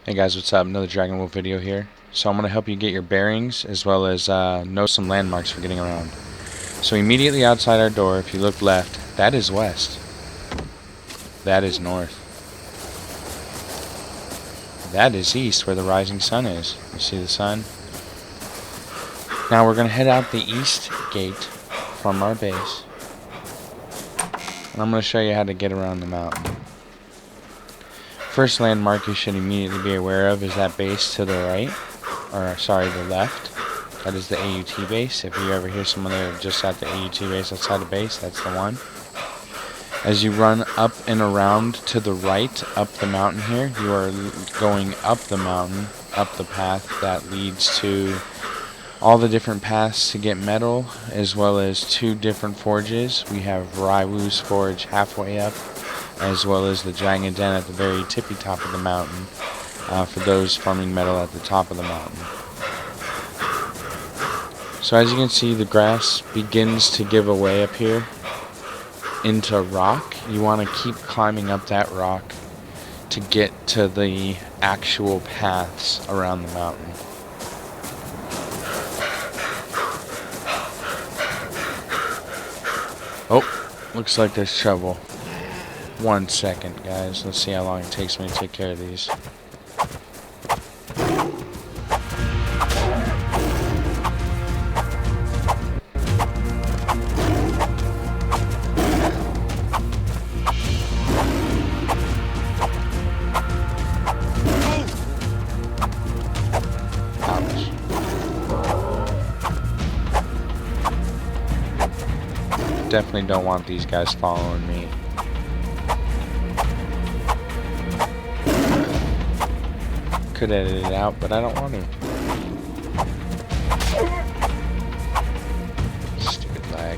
Hey guys, what's up? Another Dragon Wolf video here. So I'm going to help you get your bearings as well as know some landmarks for getting around. So immediately outside our door, if you look left, that is west. That is north. That is east, where the rising sun is. You see the sun? Now we're going to head out the east gate from our base. And I'm going to show you how to get around the mountain. First landmark you should immediately be aware of is that base to the right. Or, sorry, the left. That is the AUT base. If you ever hear someone there just at the AUT base outside the base, that's the one. As you run up and around to the right, up the mountain here, you are going up the mountain, up the path that leads to all the different paths to get metal, as well as two different forges. We have Raiwu's Forge halfway up, as well as the Dragon Den at the very tippy top of the mountain, for those farming metal at the top of the mountain. So as you can see, the grass begins to give away up here into rock. You want to keep climbing up that rock to get to the actual paths around the mountain. Oh, looks like there's trouble. 1 second, guys. Let's see how long it takes me to take care of these. Ouch. Definitely don't want these guys following me. Could edit it out, but I don't want to. Stupid lag.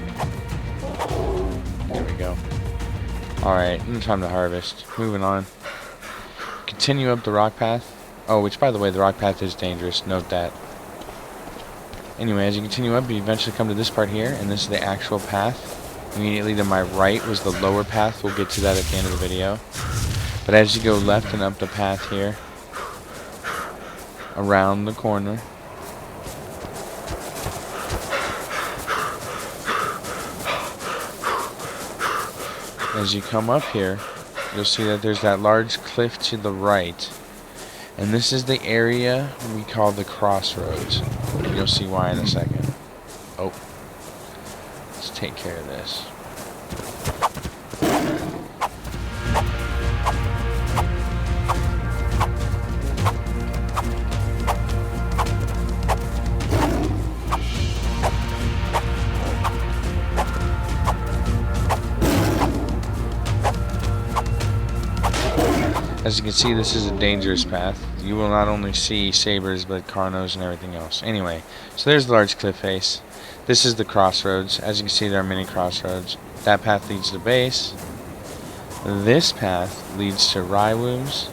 There we go. Alright, time to harvest. Moving on. Continue up the rock path. Oh, which by the way, the rock path is dangerous. Note that. Anyway, as you continue up, you eventually come to this part here, and this is the actual path. Immediately to my right was the lower path. We'll get to that at the end of the video. But as you go left and up the path here, around the corner, as you come up here, you'll see that there's that large cliff to the right. And this is the area we call the crossroads. And you'll see why in a second. Oh. Let's take care of this. As you can see, this is a dangerous path. You will not only see sabers, but Carnos and everything else. Anyway, so there's the large cliff face. This is the crossroads. As you can see, there are many crossroads. That path leads to the base. This path leads to Raiwu's.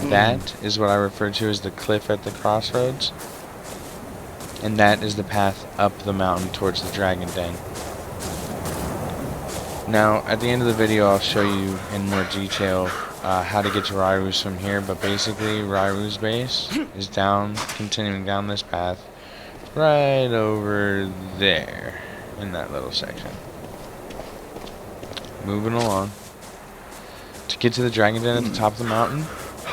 That is what I refer to as the cliff at the crossroads. And that is the path up the mountain towards the Dragon Den. Now, at the end of the video, I'll show you in more detail how to get to Raiwu's from here, but basically Raiwu's base is down, continuing down this path, right over there, in that little section. Moving along. To get to the Dragon Den at the top of the mountain,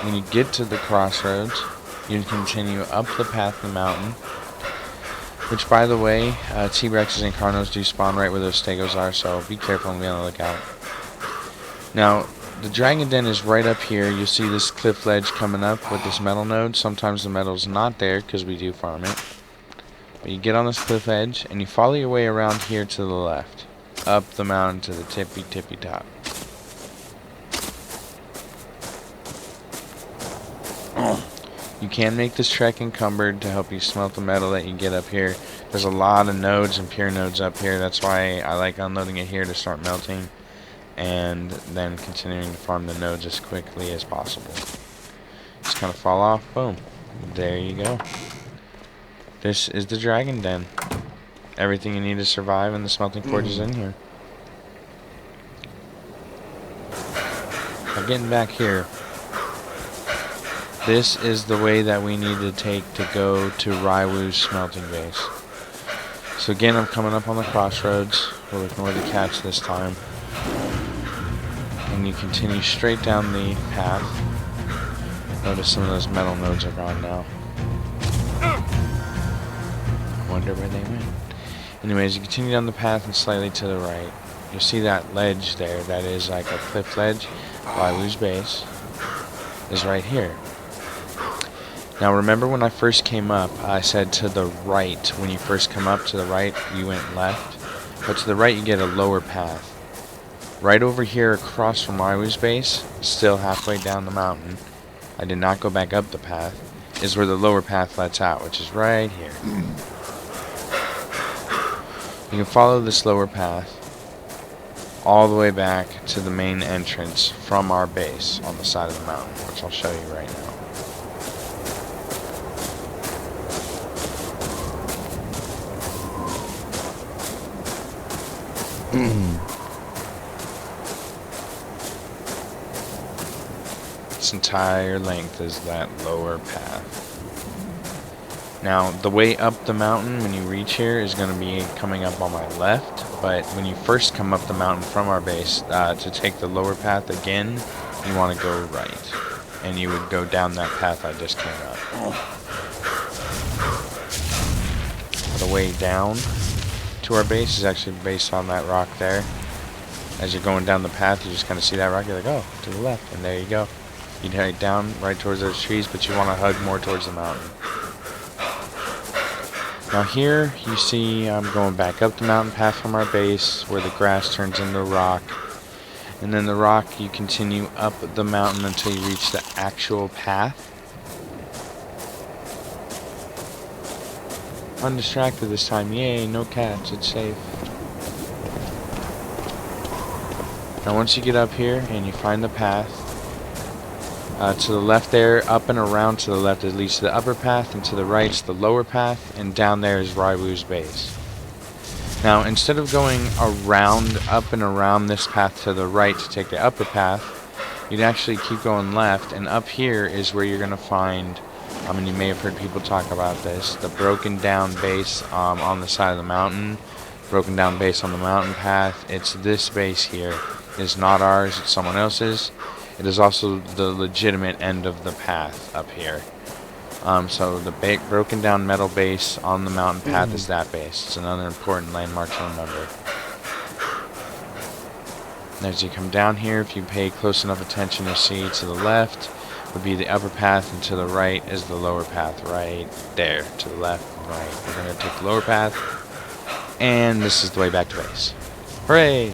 when you get to the crossroads, you continue up the path of the mountain, which, by the way, T-Rexes and Carnos do spawn right where those stegos are, so be careful and be on the lookout. Now, the Dragon Den is right up here. You'll see this cliff ledge coming up with this metal node. Sometimes the metal's not there because we do farm it. But you get on this cliff edge and you follow your way around here to the left. Up the mountain to the tippy top. You can make this trek encumbered to help you smelt the metal that you get up here. There's a lot of nodes and pure nodes up here. That's why I like unloading it here to start melting, and then continuing to farm the nodes as quickly as possible. Just kind of fall off, boom. There you go. This is the Dragon Den. Everything you need to survive, and the smelting forge is in here. Now getting back here, this is the way that we need to take to go to Raiwu's smelting base. So again, I'm coming up on the crossroads. We'll ignore the catch this time. And you continue straight down the path. Notice some of those metal nodes are gone now. I wonder where they went. Anyways, you continue down the path and slightly to the right. You'll see that ledge there. That is like a cliff ledge. Raiwu's base is right here. Now remember when I first came up, I said to the right. When you first come up to the right, you went left. But to the right, you get a lower path. Right over here across from Raiwu's base, still halfway down the mountain, I did not go back up the path, is where the lower path lets out, which is right here. You can follow this lower path all the way back to the main entrance from our base on the side of the mountain, which I'll show you right now. Its entire length is that lower path. Now, the way up the mountain when you reach here is going to be coming up on my left, but when you first come up the mountain from our base, to take the lower path again, you want to go right. And you would go down that path I just came up. The way down to our base is actually based on that rock there. As you're going down the path, you just kind of see that rock, you're like, oh, to the left, and there you go. You'd head down right towards those trees, but you want to hug more towards the mountain. Now here, you see I'm going back up the mountain path from our base, where the grass turns into rock. And then the rock, you continue up the mountain until you reach the actual path. Undistracted this time, yay, no cats, it's safe. Now once you get up here and you find the path, to the left there, up and around to the left, it leads to the upper path, and to the right is the lower path, and down there is Raiwu's base. Now, instead of going around, up and around this path to the right to take the upper path, you'd actually keep going left, and up here is where you're going to find, and you may have heard people talk about this, the broken down base on the side of the mountain, broken down base on the mountain path. It's this base here. It's not ours, it's someone else's. It is also the legitimate end of the path up here. So the broken down metal base on the mountain path is that base. It's another important landmark to remember. And as you come down here, if you pay close enough attention, you'll see to the left would be the upper path, and to the right is the lower path. Right there, to the left and right. We're going to take the lower path, and this is the way back to base. Hooray!